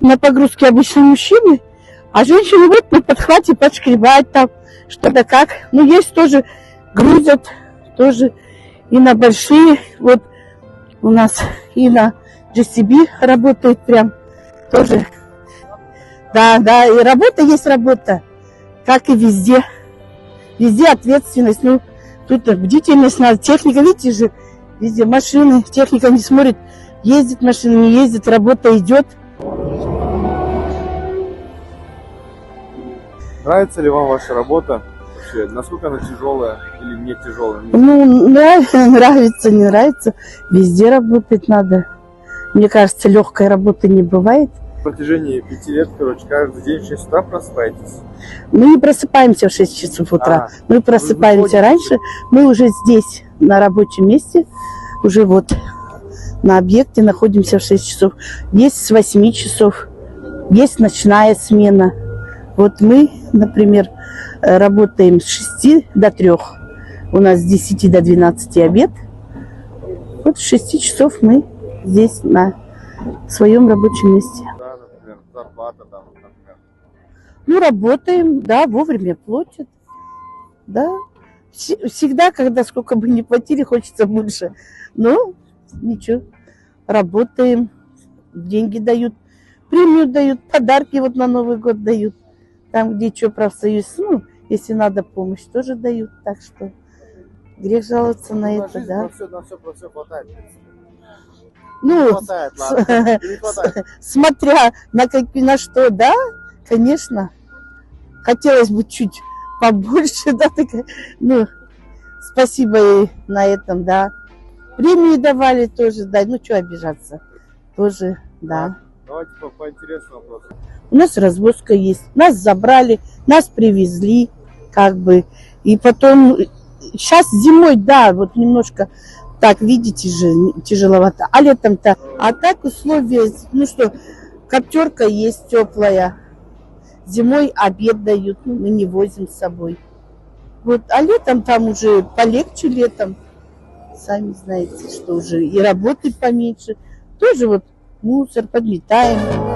На погрузке обычно мужчины, а женщины вот на подхвате подшкребать там, что-то как. Ну, есть тоже, грузят тоже и на большие. Вот у нас и на JCB работает прям тоже. Да, и работа есть работа, как и везде. Везде ответственность, ну, тут бдительность надо. Техника, видите же, везде машины, техника не смотрит, ездит машина, не ездит, работа идет. Нравится ли вам ваша работа? Вообще, насколько она тяжелая или не тяжелая? Ну, нравится, не нравится. Везде работать надо. Мне кажется, легкой работы не бывает. В протяжении 5 лет, короче, каждый день в 6 утра просыпаетесь? Мы не просыпаемся в 6 часов утра. Мы просыпаемся раньше. Мы уже здесь, на рабочем месте, уже вот на объекте находимся в 6 часов. Есть с 8 часов, есть ночная смена. Вот мы, например, работаем с 6 до 3. У нас с 10 до 12 обед. Вот с 6 часов мы здесь на своем рабочем месте. Да, например, зарплата там, например. Ну, работаем, да, вовремя платят. Да. Всегда, когда сколько бы ни платили, хочется больше. Но ничего, работаем, деньги дают, премию дают, подарки вот на Новый год дают. Там, где что, профсоюз, ну, если надо помощь, тоже дают. Так что грех жаловаться на это, жизнь, да. про все хватает. Ну, Хватает, ладно. Не хватает. смотря на что, да, конечно. Хотелось бы чуть побольше, да, такая, ну, спасибо и на этом, да. Премии давали тоже, да, ну, что обижаться, тоже, да. Давайте по интересному вопросу. У нас развозка есть, нас забрали, нас привезли, как бы, и потом, сейчас зимой, да, вот немножко, так, видите же, тяжеловато, а летом-то, а так условия, ну что, коптерка есть теплая, зимой обед дают, ну, мы не возим с собой, вот, а летом там уже полегче летом, сами знаете, что уже и работы поменьше, тоже вот мусор подметаем.